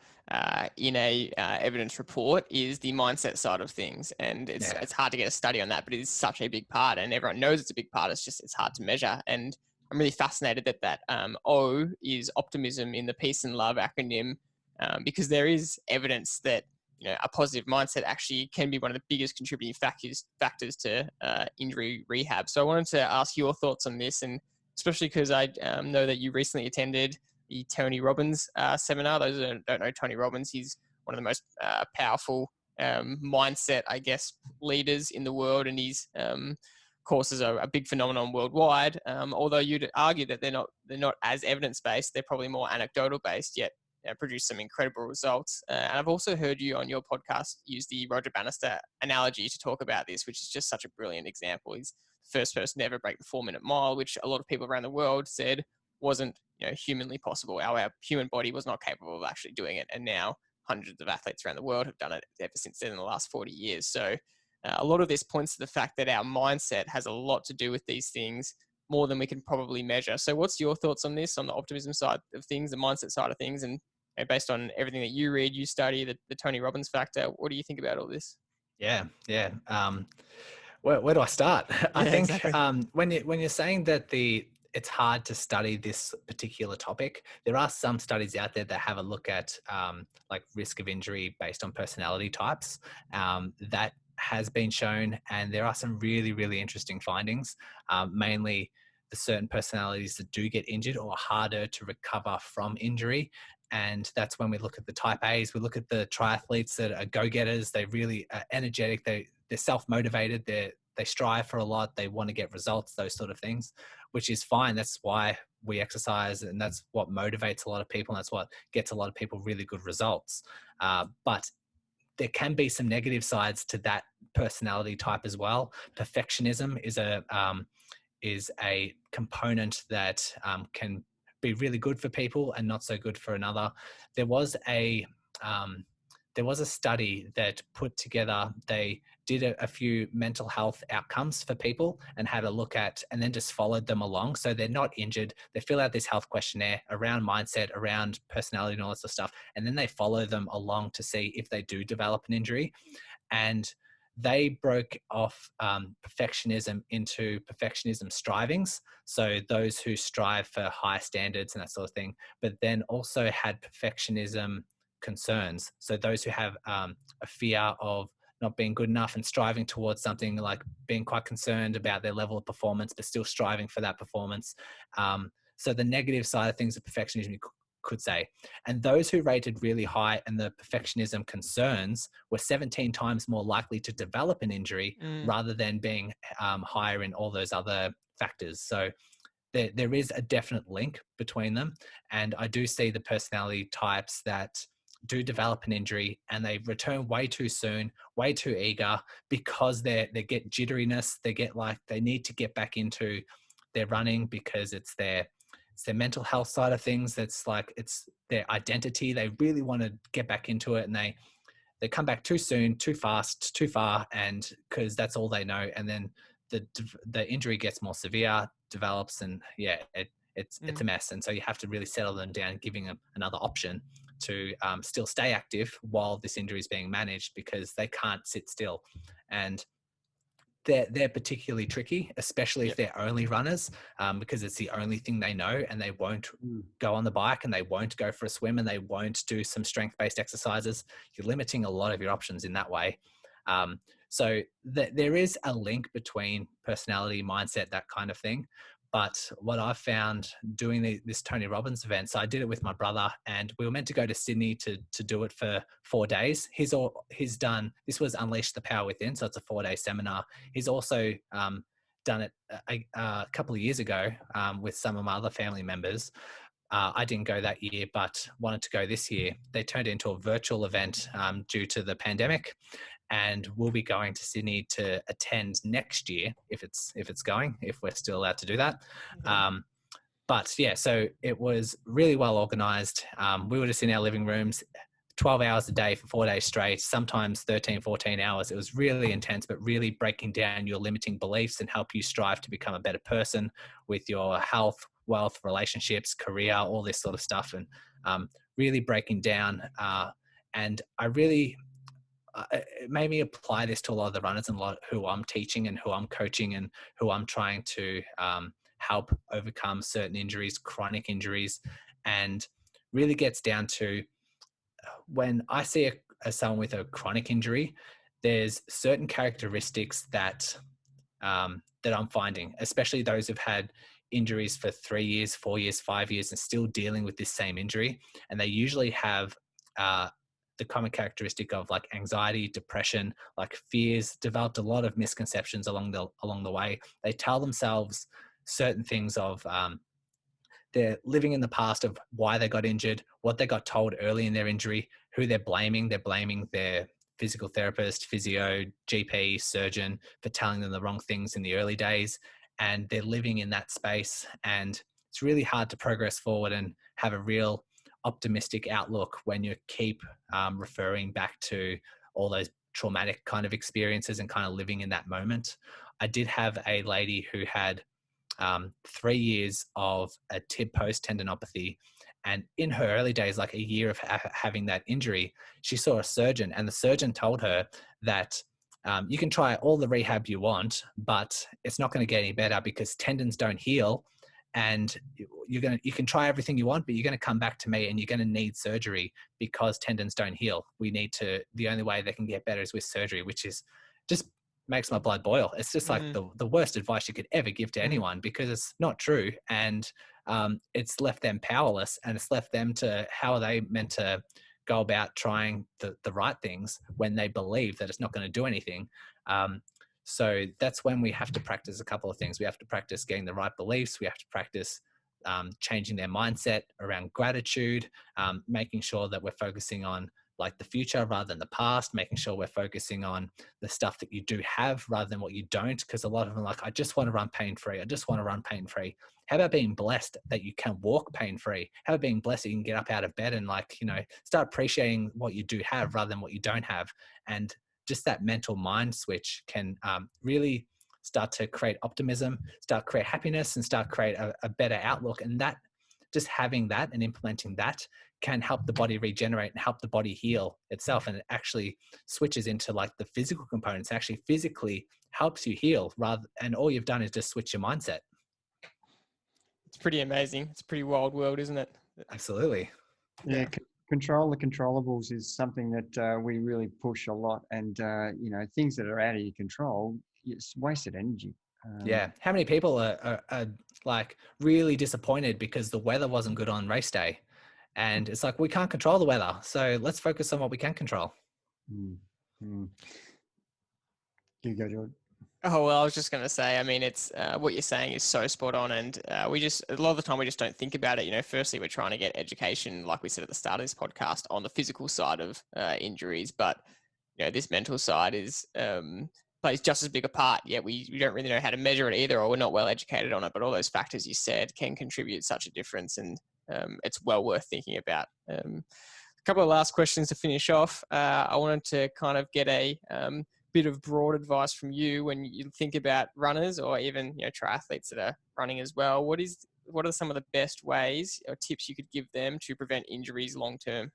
in a evidence report is the mindset side of things. And it's hard to get a study on that, but it is such a big part and everyone knows it's a big part. It's hard to measure. And I'm really fascinated that O is optimism in the peace and love acronym, because there is evidence that a positive mindset actually can be one of the biggest contributing factors to injury rehab. So I wanted to ask your thoughts on this, and especially because I know that you recently attended the Tony Robbins seminar. Those that don't know Tony Robbins, he's one of the most powerful mindset, I guess, leaders in the world, and his courses are a big phenomenon worldwide. Although you'd argue that they're not as evidence-based, they're probably more anecdotal-based, yet produce some incredible results. And I've also heard you on your podcast use the Roger Bannister analogy to talk about this, which is just such a brilliant example. He's the first person to ever break the 4-minute mile, which a lot of people around the world said wasn't humanly possible. Our human body was not capable of actually doing it. And now hundreds of athletes around the world have done it ever since then in the last 40 years. So a lot of this points to the fact that our mindset has a lot to do with these things, more than we can probably measure. So what's your thoughts on this, on the optimism side of things, the mindset side of things, and based on everything that you read, you study, the Tony Robbins factor, what do you think about all this? Yeah. Where do I start? I think exactly. when you're saying that it's hard to study this particular topic, there are some studies out there that have a look at like risk of injury based on personality types. That has been shown, and there are some really, really interesting findings, mainly the certain personalities that do get injured or are harder to recover from injury. And that's when we look at the type A's, we look at the triathletes that are go-getters, they really are energetic, they're self-motivated, they strive for a lot, they want to get results, those sort of things, which is fine. That's why we exercise, and that's what motivates a lot of people, and that's what gets a lot of people really good results. But there can be some negative sides to that personality type as well. Perfectionism is a component that can be really good for people and not so good for another. There was a study that put together, they did a few mental health outcomes for people and had a look at, and then just followed them along. So they're not injured. They fill out this health questionnaire around mindset, around personality and all this sort of stuff. And then they follow them along to see if they do develop an injury. And they broke off perfectionism into perfectionism strivings. So those who strive for high standards and that sort of thing, but then also had perfectionism concerns. So those who have a fear of not being good enough and striving towards something, like being quite concerned about their level of performance, but still striving for that performance. So the negative side of things of perfectionism, you could say. And those who rated really high and the perfectionism concerns were 17 times more likely to develop an injury rather than being higher in all those other factors. So there is a definite link between them. And I do see the personality types that do develop an injury and they return way too soon, way too eager, because they get jitteriness. They get like, they need to get back into their running because it's their mental health side of things. That's like, it's their identity. They really want to get back into it, and they come back too soon, too fast, too far, and because that's all they know. And then the injury gets more severe, develops, and it's a mess. And so you have to really settle them down, giving them another option to still stay active while this injury is being managed, because they can't sit still. And they're particularly tricky, especially if they're only runners, because it's the only thing they know, and they won't go on the bike, and they won't go for a swim, and they won't do some strength-based exercises. You're limiting a lot of your options in that way. So there is a link between personality, mindset, that kind of thing. But what I've found doing this Tony Robbins event, so I did it with my brother, and we were meant to go to Sydney to do it for 4 days. He's done, this was Unleash the Power Within, so it's a 4-day seminar. He's also done it a couple of years ago with some of my other family members. I didn't go that year, but wanted to go this year. They turned it into a virtual event due to the pandemic. And we'll be going to Sydney to attend next year if we're still allowed to do that. But yeah, so it was really well organized. We were just in our living rooms, 12 hours a day for 4 days straight, sometimes 13, 14 hours. It was really intense, but really breaking down your limiting beliefs and help you strive to become a better person with your health, wealth, relationships, career, all this sort of stuff. And really breaking down. And it made me apply this to a lot of the runners and a lot who I'm teaching and who I'm coaching and who I'm trying to help overcome certain injuries, chronic injuries. And really gets down to, when I see someone with a chronic injury, there's certain characteristics that I'm finding, especially those who've had injuries for 3 years, 4 years, 5 years, and still dealing with this same injury. And they usually have the common characteristic of like anxiety, depression, like fears, developed a lot of misconceptions along the way. They tell themselves certain things of they're living in the past of why they got injured, what they got told early in their injury, who they're blaming. They're blaming their physical therapist, physio, GP, surgeon for telling them the wrong things in the early days. And they're living in that space. And it's really hard to progress forward and have a real optimistic outlook when you keep referring back to all those traumatic kind of experiences and kind of living in that moment. I did have a lady who had 3 years of a tib post tendinopathy. And in her early days, like a year of having that injury, she saw a surgeon, and the surgeon told her that you can try all the rehab you want, but it's not going to get any better because tendons don't heal. And you can try everything you want, but you're going to come back to me and you're going to need surgery because tendons don't heal. The only way they can get better is with surgery, which is just makes my blood boil. It's just like the worst advice you could ever give to anyone, because it's not true. And it's left them powerless, and it's left them to, how are they meant to go about trying the right things when they believe that it's not going to do anything? So that's when we have to practice a couple of things. We have to practice getting the right beliefs. We have to practice changing their mindset around gratitude, making sure that we're focusing on like the future rather than the past, making sure we're focusing on the stuff that you do have rather than what you don't. Because a lot of them are like, I just want to run pain-free. I just want to run pain-free. How about being blessed that you can walk pain-free? How about being blessed that you can get up out of bed and start appreciating what you do have rather than what you don't have? And just that mental mind switch can really start to create optimism, start create happiness, and start create a better outlook. And that, just having that and implementing that, can help the body regenerate and help the body heal itself. And it actually switches into like the physical components, actually physically helps you heal, and all you've done is just switch your mindset. It's pretty amazing. It's a pretty wild world, isn't it? Absolutely. Yeah, control the controllables is something that we really push a lot. And, things that are out of your control, it's wasted energy. Yeah. How many people are like really disappointed because the weather wasn't good on race day? And it's like, we can't control the weather. So let's focus on what we can control. You go, Jordy. Oh, well, I was just going to say, I mean, it's what you're saying is so spot on. And a lot of the time we just don't think about it. Firstly, we're trying to get education, like we said at the start of this podcast, on the physical side of injuries. But, this mental side plays just as big a part. Yet we don't really know how to measure it either, or we're not well educated on it. But all those factors you said can contribute such a difference. And it's well worth thinking about. A couple of last questions to finish off. I wanted to kind of get a bit of broad advice from you when you think about runners, or even triathletes that are running as well. What are some of the best ways or tips you could give them to prevent injuries long term?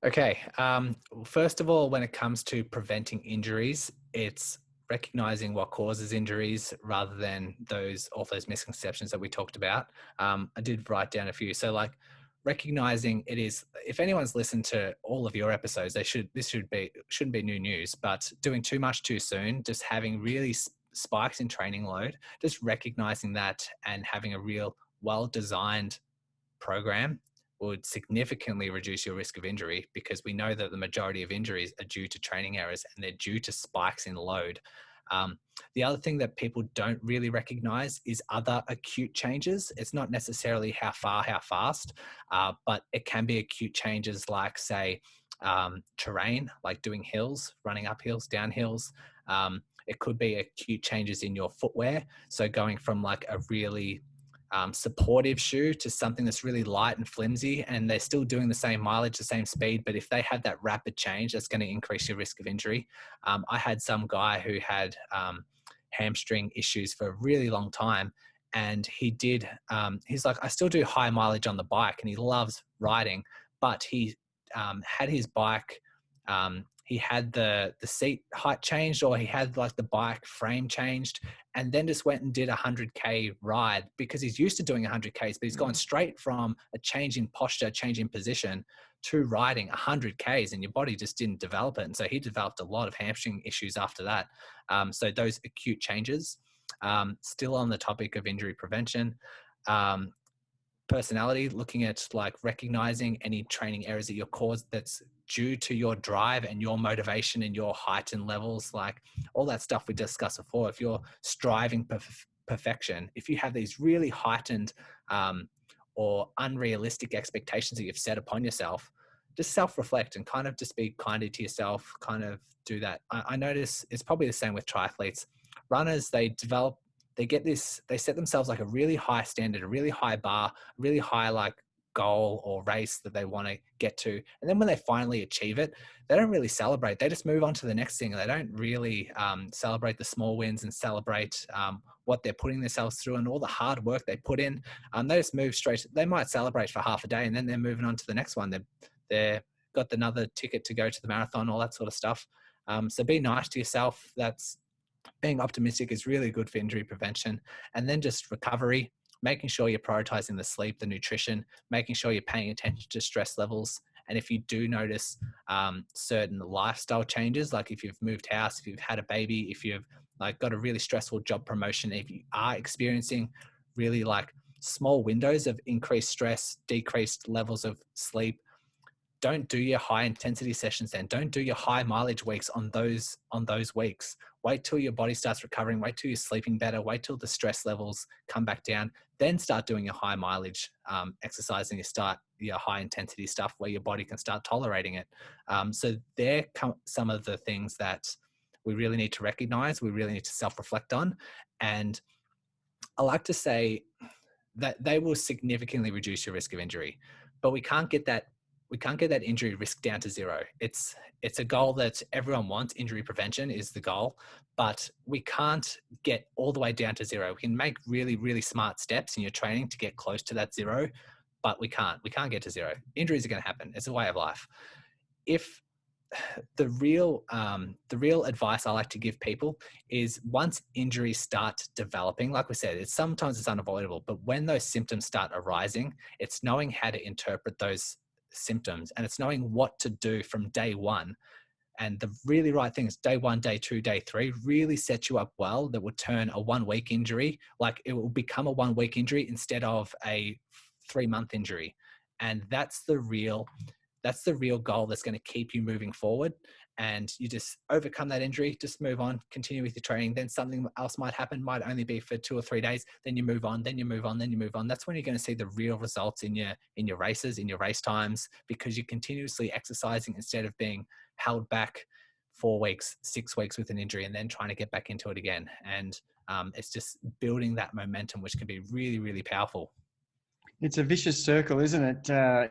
Okay. First of all, when it comes to preventing injuries, it's recognizing what causes injuries rather than all those misconceptions that we talked about. I did write down a few. So like recognizing it is, if anyone's listened to all of your episodes, shouldn't be new news, but doing too much too soon, just having really spikes in training load, just recognizing that and having a real well-designed program would significantly reduce your risk of injury, because we know that the majority of injuries are due to training errors and they're due to spikes in load. The other thing that people don't really recognize is other acute changes. It's not necessarily how far, how fast, but it can be acute changes like, say, terrain, like doing hills, running up hills, down hills. It could be acute changes in your footwear. So going from like a really supportive shoe to something that's really light and flimsy, and they're still doing the same mileage, the same speed, but if they have that rapid change, that's going to increase your risk of injury. I had some guy who had hamstring issues for a really long time, and he's like, I still do high mileage on the bike and he loves riding, but he had his bike, he had the seat height changed, or he had like the bike frame changed, and then just went and did a 100K ride because he's used to doing 100Ks, but he's gone straight from a change in posture, change in position to riding 100Ks, and your body just didn't develop it. And so he developed a lot of hamstring issues after that. So those acute changes, still on the topic of injury prevention, personality, looking at like recognizing any training errors that you're caused that's due to your drive and your motivation and your heightened levels, like all that stuff we discussed before. If you're striving perfection, if you have these really heightened or unrealistic expectations that you've set upon yourself, just self-reflect and kind of just be kinder to yourself, kind of do that. I notice it's probably the same with triathletes. Runners, they set themselves like a really high standard, a really high bar, really high like goal or race that they want to get to. And then when they finally achieve it, they don't really celebrate. They just move on to the next thing. They don't really celebrate the small wins and celebrate what they're putting themselves through and all the hard work they put in. They just move straight. They might celebrate for half a day and then they're moving on to the next one. They're got another ticket to go to the marathon, all that sort of stuff. So be nice to yourself. Being optimistic is really good for injury prevention. And then just recovery, making sure you're prioritizing the sleep, the nutrition, making sure you're paying attention to stress levels. And if you do notice certain lifestyle changes, like if you've moved house, if you've had a baby, if you've like got a really stressful job promotion, if you are experiencing really like small windows of increased stress, decreased levels of sleep, don't do your high intensity sessions then. Don't do your high mileage weeks on those weeks. Wait till your body starts recovering. Wait till you're sleeping better. Wait till the stress levels come back down. Then start doing your high mileage exercise and you start your high intensity stuff where your body can start tolerating it. So there come some of the things that we really need to recognize. We really need to self-reflect on. And I like to say that they will significantly reduce your risk of injury, but we can't get that we can't get that injury risk down to zero. It's a goal that everyone wants. Injury prevention is the goal, but we can't get all the way down to zero. We can make really, really smart steps in your training to get close to that zero, but we can't get to zero. Injuries are going to happen. It's a way of life. If the real advice I like to give people is, once injuries start developing, like we said, sometimes it's unavoidable, but when those symptoms start arising, it's knowing how to interpret those symptoms, and it's knowing what to do from day one. And the really right thing is day 1, day 2, day 3 really sets you up well. That will turn a 1 week injury, like it will become a 1 week injury instead of a 3-month injury. And that's the real goal that's going to keep you moving forward. And you just overcome that injury, just move on, continue with your training. Then something else might happen, might only be for 2 or 3 days. Then you move on, then you move on, then you move on. That's when you're going to see the real results in your races, in your race times, because you're continuously exercising instead of being held back 4 weeks, 6 weeks with an injury and then trying to get back into it again. And it's just building that momentum, which can be really, really powerful. It's a vicious circle, isn't it?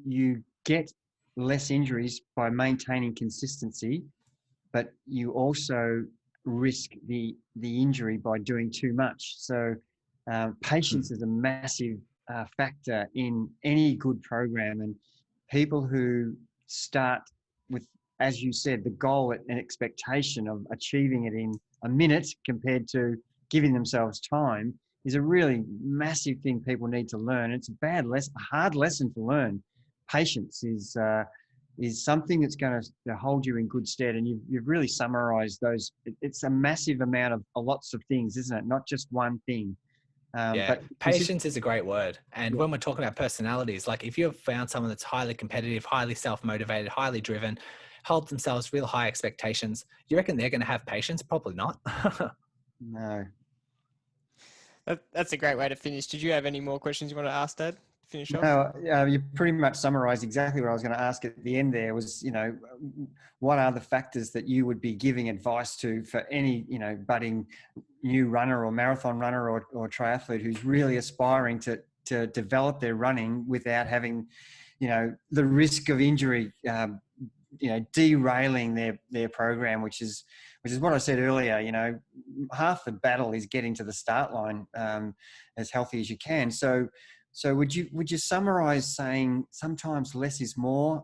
You get less injuries by maintaining consistency, but you also risk the injury by doing too much. So patience is a massive factor in any good program, and people who start with, as you said, the goal and expectation of achieving it in a minute compared to giving themselves time is a really massive thing people need to learn. It's a hard lesson to learn. Patience is something that's going to hold you in good stead. And you've really summarized those. It's a massive amount of lots of things, isn't it? Not just one thing. But patience is a great word. And when we're talking about personalities, like if you've found someone that's highly competitive, highly self-motivated, highly driven, hold themselves real high expectations, you reckon they're going to have patience? Probably not. No. That's a great way to finish. Did you have any more questions you want to ask, Dad? Finish off? No, you pretty much summarized exactly what I was going to ask at the end there was, what are the factors that you would be giving advice to for any, budding new runner or marathon runner or triathlete who's really aspiring to develop their running without having, the risk of injury, derailing their program, which is what I said earlier. Half the battle is getting to the start line as healthy as you can. So would you summarize saying sometimes less is more,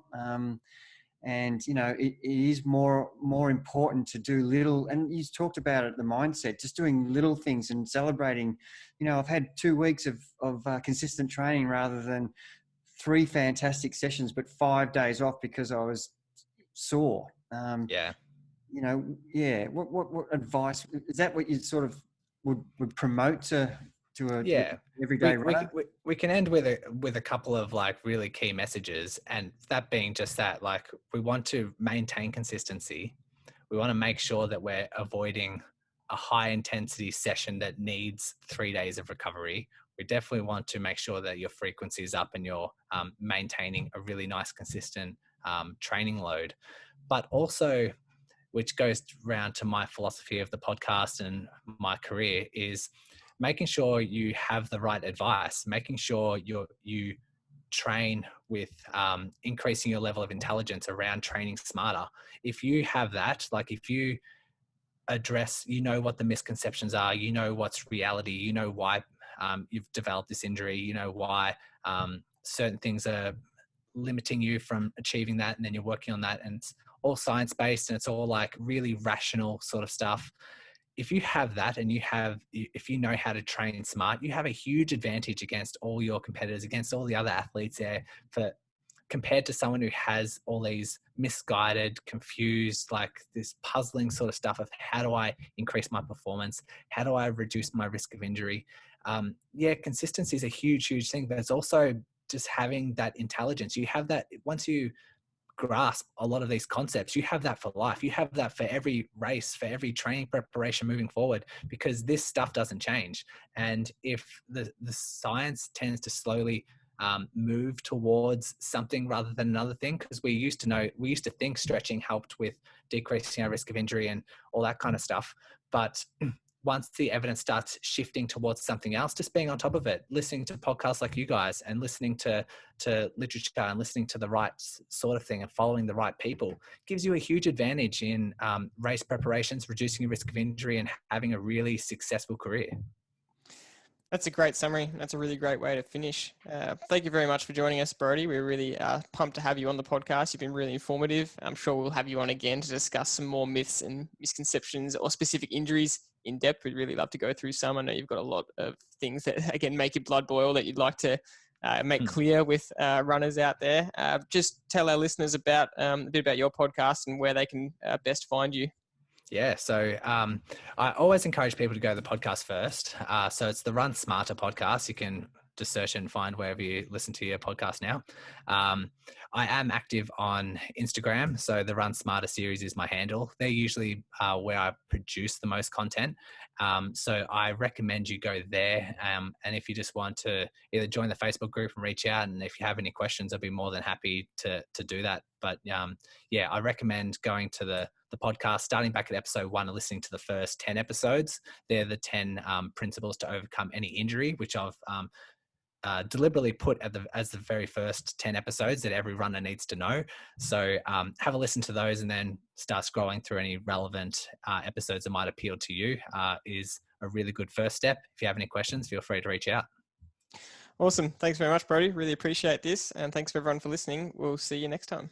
and it is more important to do little, and you talked about it, the mindset, just doing little things and celebrating. I've had 2 weeks of consistent training rather than 3 fantastic sessions, but 5 days off because I was sore. What advice is that? What you sort of would promote to a everyday runner? We can end with a couple of like really key messages, and that being just that, like, we want to maintain consistency. We want to make sure that we're avoiding a high intensity session that needs 3 days of recovery. We definitely want to make sure that your frequency is up and you're maintaining a really nice, consistent training load. But also, which goes round to my philosophy of the podcast and my career, is making sure you have the right advice, making sure you train with increasing your level of intelligence around training smarter. If you have that, like if you address, what the misconceptions are, what's reality, why you've developed this injury, why certain things are limiting you from achieving that, and then you're working on that, and it's all science-based and it's all like really rational sort of stuff. If you have that, and if you know how to train smart, you have a huge advantage against all your competitors, against all the other athletes there, compared to someone who has all these misguided, confused, like this puzzling sort of stuff of how do I increase my performance? How do I reduce my risk of injury? Consistency is a huge, huge thing, but it's also just having that intelligence. You have that once you grasp a lot of these concepts, you have that for life. You have that for every race, for every training preparation moving forward, because this stuff doesn't change. And if the science tends to slowly move towards something rather than another thing, because we used to think stretching helped with decreasing our risk of injury and all that kind of stuff. But once the evidence starts shifting towards something else, just being on top of it, listening to podcasts like you guys and listening to literature and listening to the right sort of thing and following the right people gives you a huge advantage in race preparations, reducing your risk of injury and having a really successful career. That's a great summary. That's a really great way to finish. Thank you very much for joining us, Brodie. We're really pumped to have you on the podcast. You've been really informative. I'm sure we'll have you on again to discuss some more myths and misconceptions or specific injuries in depth. We'd really love to go through some. I know you've got a lot of things that, again, make your blood boil that you'd like to make clear with runners out there. Just tell our listeners about a bit about your podcast and where they can best find you. Yeah, so I always encourage people to go to the podcast first. So it's the Run Smarter podcast. You can just search and find wherever you listen to your podcast now. I am active on Instagram. So the Run Smarter series is my handle. They're usually where I produce the most content. So I recommend you go there. And if you just want to either join the Facebook group and reach out, and if you have any questions, I'd be more than happy to do that. But yeah, I recommend going to the podcast, starting back at episode 1 and listening to the first 10 episodes. They're the 10 principles to overcome any injury, which I've deliberately put as the very first 10 episodes that every runner needs to know. So have a listen to those and then start scrolling through any relevant episodes that might appeal to you is a really good first step. If you have any questions, feel free to reach out. Awesome. Thanks very much, Brodie. Really appreciate this. And thanks for everyone for listening. We'll see you next time.